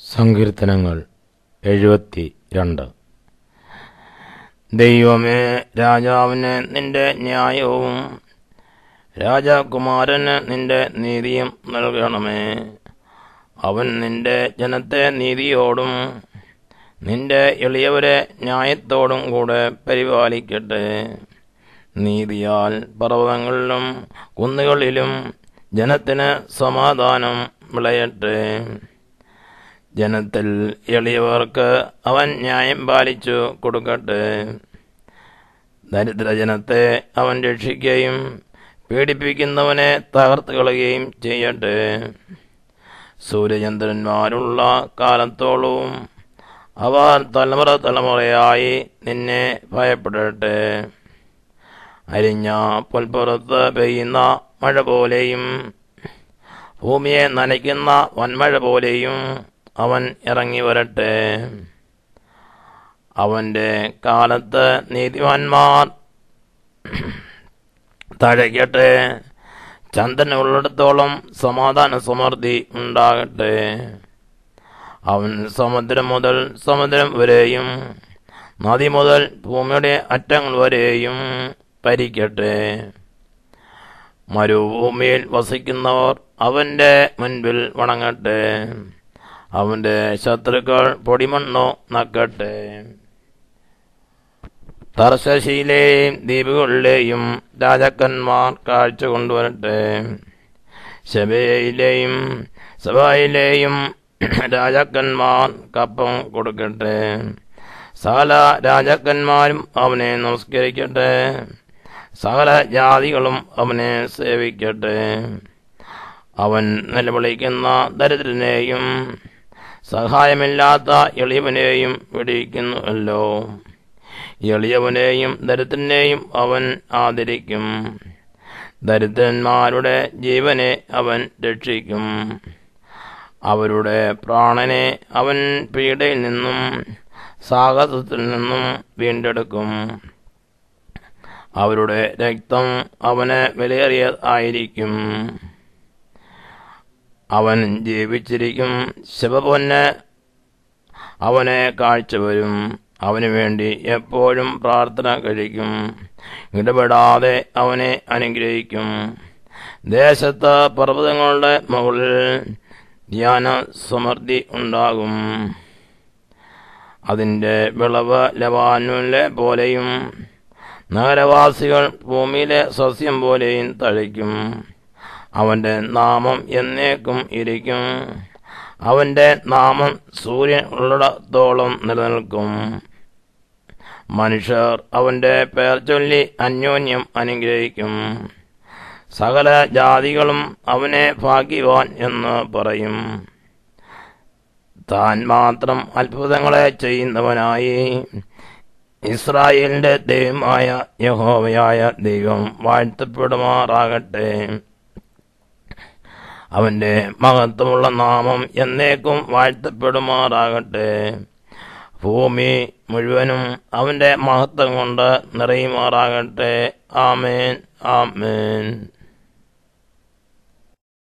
സങ്കീർത്തനങ്ങൾ 72. ദൈവമേ, രാജാവിന് നിന്റെ ന്യായവും രാജകുമാരന് നിന്റെ നീതിയും നൽകണമേ. അവൻ നിന്റെ ജനത്തെ നീതിയോടും നിന്റെ എളിയവരെ ന്യായത്തോടും കൂടെ പരിപാലിക്കട്ടെ. നീതിയാൽ പർവ്വതങ്ങളിലും കുന്നുകളിലും ജനത്തിന് സമാധാനം വിളയട്ടെ. ജനത്തിൽ എളിയവർക്ക് അവൻ ന്യായം പാലിച്ചു കൊടുക്കട്ടെ. ദരിദ്രജനത്തെ അവൻ രക്ഷിക്കുകയും പീഡിപ്പിക്കുന്നവനെ തകർത്ത് കളയുകയും ചെയ്യട്ടെ. സൂര്യചന്ദ്രന്മാരുള്ള കാലത്തോളവും അവർ തലമുറ തലമുറയായി നിന്നെ ഭയപ്പെടട്ടെ. അരിഞ്ഞ പുൽപ്പുറത്ത് പെയ്യുന്ന മഴ പോലെയും ഭൂമിയെ നനയ്ക്കുന്ന വൻമഴ പോലെയും അവൻ ഇറങ്ങി വരട്ടെ. അവന്റെ കാലത്ത് നീതിമാന്മാർ തഴയ്ക്കട്ടെ. ചന്ദ്രൻ ഉള്ളിടത്തോളം സമാധാന സമൃദ്ധി ഉണ്ടാകട്ടെ. അവൻ സമുദ്രം മുതൽ സമുദ്രം വരെയും നദി മുതൽ ഭൂമിയുടെ അറ്റങ്ങൾ വരെയും ഭരിക്കട്ടെ. മരുഭൂമിയിൽ വസിക്കുന്നവർ അവന്റെ മുൻപിൽ വണങ്ങട്ടെ. അവന്റെ ശത്രുക്കൾ പൊടിമണ്ണോ നക്കട്ടെ. തർശശിയിലെയും ദ്വീപുകളിലെയും രാജാക്കന്മാർ കാഴ്ച കൊണ്ടുവരട്ടെ. ശബയിലെയും സബയിലെയും രാജാക്കന്മാർ കപ്പം കൊടുക്കട്ടെ. സകല രാജാക്കന്മാരും അവനെ നമസ്കരിക്കട്ടെ. സകല ജാതികളും അവനെ സേവിക്കട്ടെ. അവൻ നിലവിളിക്കുന്ന ദരിദ്രനെയും സഹായമില്ലാത്ത എളിയവനെയും വെടിയിക്കുന്നുവല്ലോ. എളിയവനെയും ദരിദ്രനെയും അവൻ ആദരിക്കും. ദരിദ്രന്മാരുടെ ജീവനെ അവൻ രക്ഷിക്കും. അവരുടെ പ്രാണനെ അവൻ പീഡയിൽ നിന്നും സാഹസത്തിൽ നിന്നും വീണ്ടെടുക്കും. അവരുടെ രക്തം അവന് വിലയേറിയതായിരിക്കും. അവൻ ജീവിച്ചിരിക്കും. ശവപൊന്ന് അവനെ കാഴ്ചവരും. അവന് വേണ്ടി എപ്പോഴും പ്രാർത്ഥന കഴിക്കും. ഇടപെടാതെ അവനെ അനുഗ്രഹിക്കും. ദേശത്ത് പർവ്വതങ്ങളുടെ മുകളിൽ ധ്യാന സമൃദ്ധി ഉണ്ടാകും. അതിൻ്റെ വിളവ് ലബാനോനിലെ പോലെയും നഗരവാസികൾ ഭൂമിയിലെ സസ്യം പോലെയും തഴയ്ക്കും. അവന്റെ നാമം എന്നേക്കും ഇരിക്കും. അവന്റെ നാമം സൂര്യൻ ഉള്ളിടത്തോളം നിലനിൽക്കും. മനുഷ്യർ അവന്റെ പേർ ചൊല്ലി അന്യോന്യം അനുഗ്രഹിക്കും. സകല ജാതികളും അവനെ ഭാഗ്യവാൻ എന്ന് പറയും. താൻ മാത്രം അത്ഭുതങ്ങളെ ചെയ്യുന്നവനായി ഇസ്രായേലിന്റെ ദൈവമായ യഹോവയായ ദൈവം വാഴ്ത്തപ്പെടുമാറാകട്ടെ. അവന്റെ മഹത്വമുള്ള നാമം എന്നേക്കും വാഴ്ത്തപ്പെടുമാറാകട്ടെ. ഭൂമി മുഴുവനും അവന്റെ മഹത്വം കൊണ്ട് നിറയുമാറാകട്ടെ. ആമേൻ, ആമേൻ.